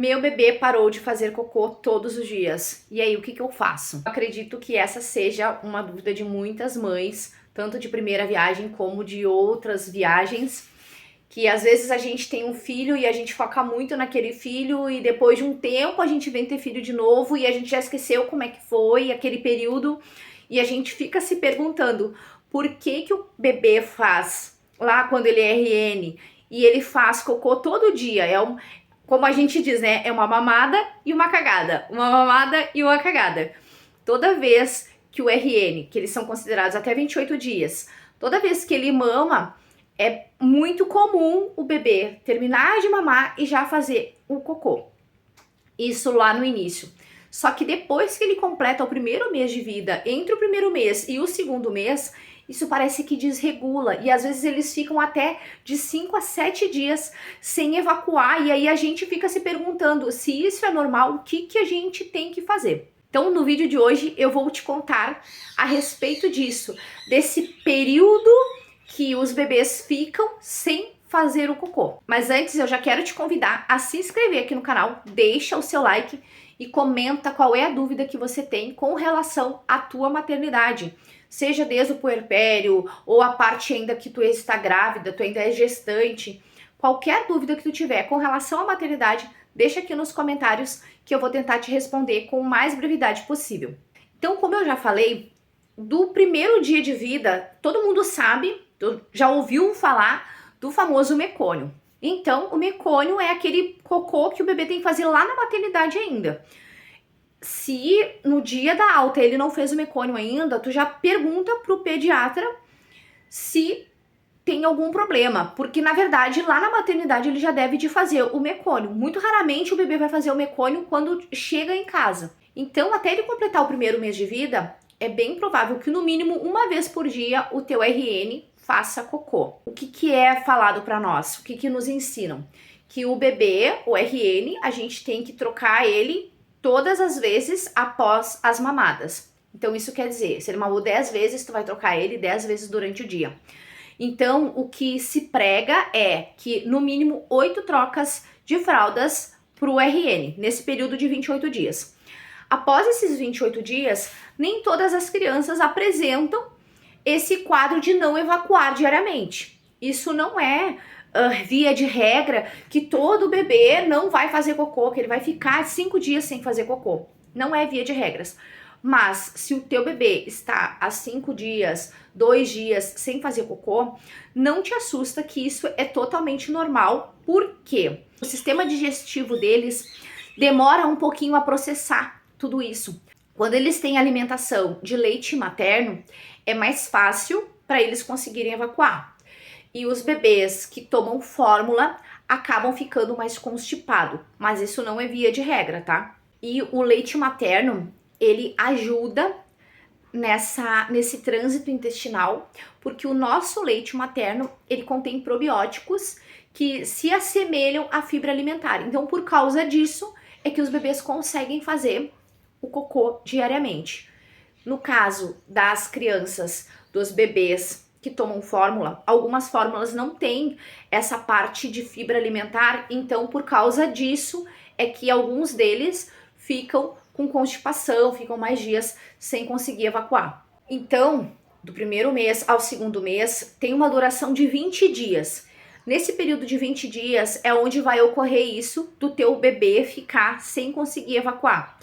Meu bebê parou de fazer cocô todos os dias. E aí, o que eu faço? Acredito que essa seja uma dúvida de muitas mães, tanto de primeira viagem como de outras viagens, que às vezes a gente tem um filho e a gente foca muito naquele filho e depois de um tempo a gente vem ter filho de novo e a gente já esqueceu como é que foi aquele período e a gente fica se perguntando por que o bebê faz lá quando ele é RN e ele faz cocô todo dia. Como a gente diz, né? É uma mamada e uma cagada. Uma mamada e uma cagada. Toda vez que o RN, que eles são considerados até 28 dias, toda vez que ele mama, é muito comum o bebê terminar de mamar e já fazer o cocô. Isso lá no início. Só que depois que ele completa o primeiro mês de vida, entre o primeiro mês e o segundo mês, isso parece que desregula e às vezes eles ficam até de 5 a 7 dias sem evacuar e aí a gente fica se perguntando se isso é normal, o que a gente tem que fazer. Então no vídeo de hoje eu vou te contar a respeito disso, desse período que os bebês ficam sem fazer o cocô. Mas antes eu já quero te convidar a se inscrever aqui no canal, deixa o seu like e comenta qual é a dúvida que você tem com relação à tua maternidade. Seja desde o puerpério ou a parte ainda que tu está grávida, tu ainda é gestante. Qualquer dúvida que tu tiver com relação à maternidade, deixa aqui nos comentários que eu vou tentar te responder com mais brevidade possível. Então, como eu já falei, do primeiro dia de vida, todo mundo sabe, já ouviu falar do famoso mecônio. Então, o mecônio é aquele cocô que o bebê tem que fazer lá na maternidade ainda. Se no dia da alta ele não fez o mecônio ainda, tu já pergunta pro pediatra se tem algum problema, porque na verdade lá na maternidade ele já deve de fazer o mecônio. Muito raramente o bebê vai fazer o mecônio quando chega em casa. Então, até ele completar o primeiro mês de vida, é bem provável que no mínimo uma vez por dia o teu RN faça cocô. O que é falado para nós? O que nos ensinam? Que o bebê, o RN, a gente tem que trocar ele todas as vezes após as mamadas. Então isso quer dizer, se ele mamou 10 vezes, tu vai trocar ele 10 vezes durante o dia. Então o que se prega é que no mínimo 8 trocas de fraldas pro RN, nesse período de 28 dias. Após esses 28 dias, nem todas as crianças apresentam esse quadro de não evacuar diariamente. Isso não é via de regra que todo bebê não vai fazer cocô, que ele vai ficar 5 dias sem fazer cocô. Não é via de regras. Mas se o teu bebê está há 5 dias, 2 dias sem fazer cocô, não te assusta que isso é totalmente normal, porque o sistema digestivo deles demora um pouquinho a processar tudo isso. Quando eles têm alimentação de leite materno, é mais fácil para eles conseguirem evacuar. E os bebês que tomam fórmula acabam ficando mais constipados, mas isso não é via de regra, tá? E o leite materno, ele ajuda nesse trânsito intestinal, porque o nosso leite materno, ele contém probióticos que se assemelham à fibra alimentar. Então, por causa disso, é que os bebês conseguem fazer o cocô diariamente. No caso das crianças, dos bebês que tomam fórmula, algumas fórmulas não têm essa parte de fibra alimentar, então por causa disso é que alguns deles ficam com constipação, ficam mais dias sem conseguir evacuar. Então, do primeiro mês ao segundo mês, tem uma duração de 20 dias. Nesse período de 20 dias é onde vai ocorrer isso do teu bebê ficar sem conseguir evacuar.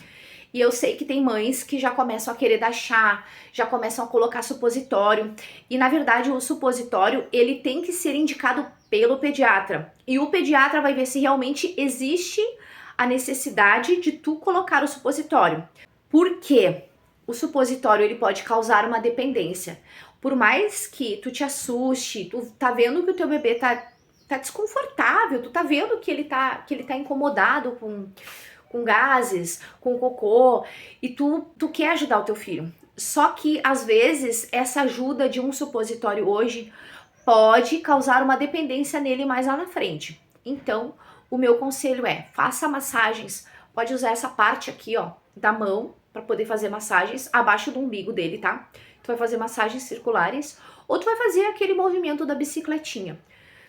E eu sei que tem mães que já começam a querer dar chá, já começam a colocar supositório. E na verdade o supositório ele tem que ser indicado pelo pediatra. E o pediatra vai ver se realmente existe a necessidade de tu colocar o supositório. Por quê? O supositório ele pode causar uma dependência. Por mais que tu te assuste, tu tá vendo que o teu bebê tá desconfortável, tu tá vendo que ele tá incomodado com gases, com cocô, e tu quer ajudar o teu filho. Só que, às vezes, essa ajuda de um supositório hoje pode causar uma dependência nele mais lá na frente. Então, o meu conselho é, faça massagens, pode usar essa parte aqui, ó, da mão, para poder fazer massagens abaixo do umbigo dele, tá? Tu vai fazer massagens circulares, ou tu vai fazer aquele movimento da bicicletinha.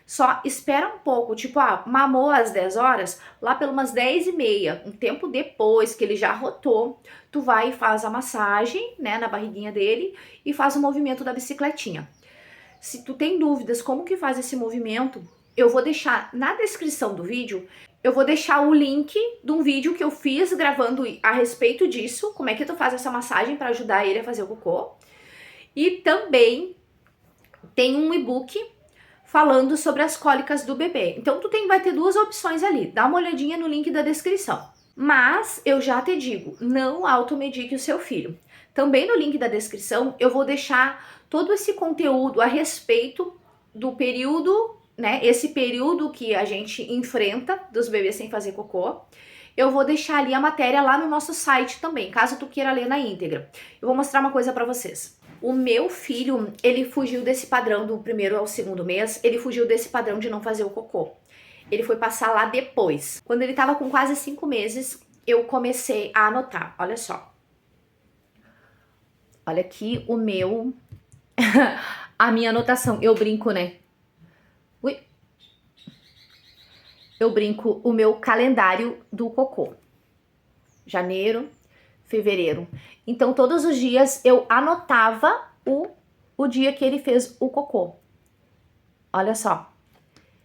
Só espera um pouco, tipo, mamou às 10 horas, lá pelas umas 10h30, um tempo depois que ele já rotou, tu vai e faz a massagem, né, na barriguinha dele e faz o movimento da bicicletinha. Se tu tem dúvidas como que faz esse movimento, eu vou deixar na descrição do vídeo, eu vou deixar o link de um vídeo que eu fiz gravando a respeito disso, como é que tu faz essa massagem para ajudar ele a fazer o cocô. E também tem um e-book falando sobre as cólicas do bebê. Então tu vai ter duas opções ali, dá uma olhadinha no link da descrição. Mas eu já te digo, não automedique o seu filho. Também no link da descrição eu vou deixar todo esse conteúdo a respeito do período, né? Esse período que a gente enfrenta dos bebês sem fazer cocô. Eu vou deixar ali a matéria lá no nosso site também, caso tu queira ler na íntegra. Eu vou mostrar uma coisa pra vocês. O meu filho, ele fugiu desse padrão do primeiro ao segundo mês, ele fugiu desse padrão de não fazer o cocô. Ele foi passar lá depois. Quando ele tava com quase 5 meses, eu comecei a anotar. Olha só. Olha aqui o meu... a minha anotação. Eu brinco, né? Ui. Eu brinco o meu calendário do cocô. Janeiro, fevereiro. Então, todos os dias eu anotava o dia que ele fez o cocô. Olha só.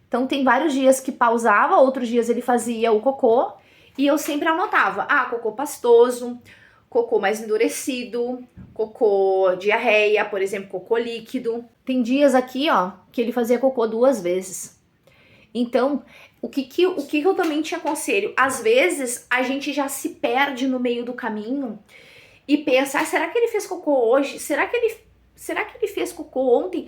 Então, tem vários dias que pausava, outros dias ele fazia o cocô e eu sempre anotava. Cocô pastoso, cocô mais endurecido, cocô diarreia, por exemplo, cocô líquido. Tem dias aqui, ó, que ele fazia cocô 2 vezes. Então, o que eu também te aconselho? Às vezes, a gente já se perde no meio do caminho e pensa, será que ele fez cocô hoje? Será que ele fez cocô ontem?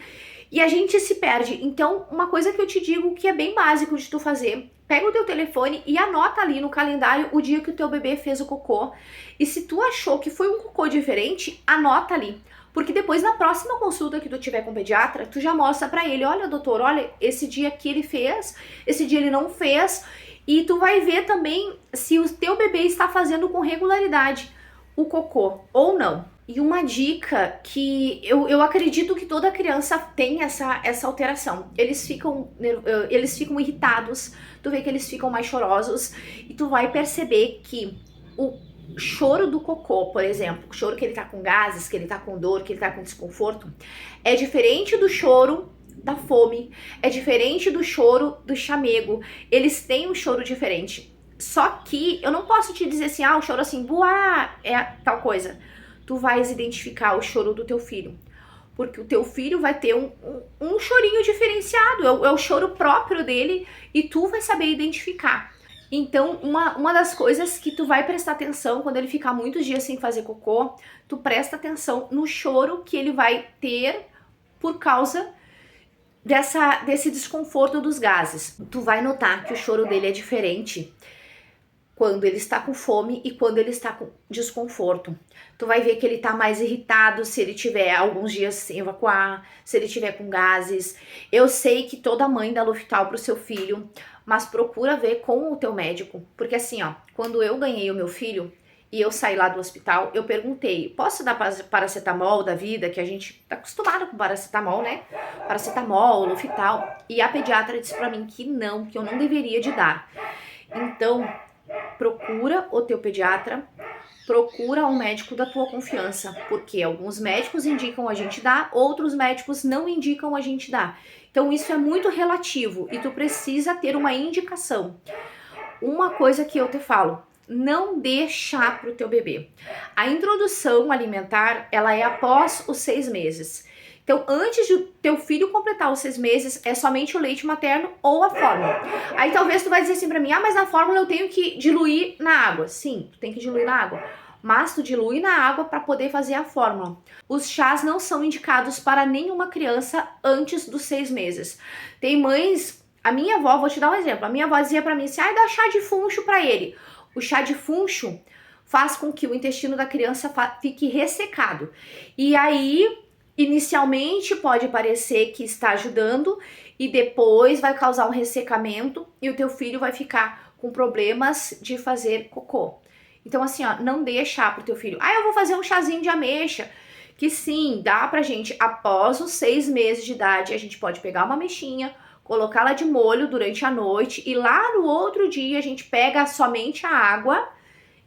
E a gente se perde. Então, uma coisa que eu te digo que é bem básico de tu fazer, pega o teu telefone e anota ali no calendário o dia que o teu bebê fez o cocô. E se tu achou que foi um cocô diferente, anota ali. Porque depois, na próxima consulta que tu tiver com o pediatra, tu já mostra pra ele, olha, doutor, olha, esse dia que ele fez, esse dia ele não fez. E tu vai ver também se o teu bebê está fazendo com regularidade o cocô ou não. E uma dica que eu acredito que toda criança tem essa alteração. Eles ficam irritados, tu vê que eles ficam mais chorosos e tu vai perceber que o choro do cocô, por exemplo, o choro que ele tá com gases, que ele tá com dor, que ele tá com desconforto, é diferente do choro da fome, é diferente do choro do chamego. Eles têm um choro diferente. Só que eu não posso te dizer assim, o choro assim, buá, é tal coisa. Tu vais identificar o choro do teu filho. Porque o teu filho vai ter um chorinho diferenciado, é o choro próprio dele e tu vai saber identificar. Então, uma das coisas que tu vai prestar atenção quando ele ficar muitos dias sem fazer cocô, tu presta atenção no choro que ele vai ter por causa desse desconforto dos gases. Tu vai notar que o choro dele é diferente quando ele está com fome e quando ele está com desconforto. Tu vai ver que ele tá mais irritado se ele tiver alguns dias sem evacuar, se ele tiver com gases. Eu sei que toda mãe dá Luftal pro seu filho, mas procura ver com o teu médico. Porque assim, quando eu ganhei o meu filho e eu saí lá do hospital, eu perguntei, posso dar paracetamol da vida, que a gente tá acostumado com paracetamol, né? Paracetamol, Luftal. E a pediatra disse pra mim que não, que eu não deveria de dar. Então, procura o teu pediatra, procura um médico da tua confiança, porque alguns médicos indicam a gente dar, outros médicos não indicam a gente dar. Então isso é muito relativo e tu precisa ter uma indicação. Uma coisa que eu te falo, não dê chá pro teu bebê. A introdução alimentar, ela é após os 6 meses. Então, antes de teu filho completar os 6 meses, é somente o leite materno ou a fórmula. Aí talvez tu vai dizer assim pra mim, mas na fórmula eu tenho que diluir na água. Sim, tu tem que diluir na água. Mas tu dilui na água para poder fazer a fórmula. Os chás não são indicados para nenhuma criança antes dos 6 meses. Tem mães, a minha avó, vou te dar um exemplo. A minha avó dizia pra mim assim, dá chá de funcho pra ele. O chá de funcho faz com que o intestino da criança fique ressecado. E aí, inicialmente pode parecer que está ajudando e depois vai causar um ressecamento e o teu filho vai ficar com problemas de fazer cocô. Então assim, não dê chá pro teu filho. Eu vou fazer um chazinho de ameixa. Que sim, dá pra gente, após os 6 meses de idade, a gente pode pegar uma ameixinha, colocá-la de molho durante a noite e lá no outro dia a gente pega somente a água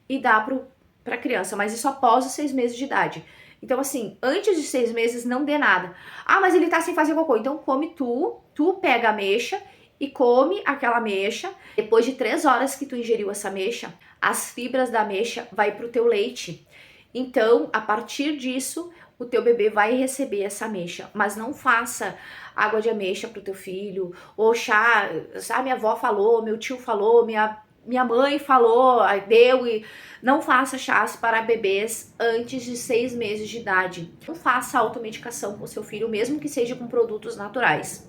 e dá para a criança, mas isso após os 6 meses de idade. Então, assim, antes de 6 meses não dê nada. Ah, mas ele tá sem fazer cocô. Então, come tu pega a ameixa e come aquela ameixa. Depois de 3 horas que tu ingeriu essa ameixa, as fibras da ameixa vai pro teu leite. Então, a partir disso, o teu bebê vai receber essa ameixa. Mas não faça água de ameixa pro teu filho, ou chá, sabe, minha avó falou, meu tio falou, minha mãe falou, deu, e não faça chás para bebês antes de 6 meses de idade. Não faça automedicação com seu filho, mesmo que seja com produtos naturais.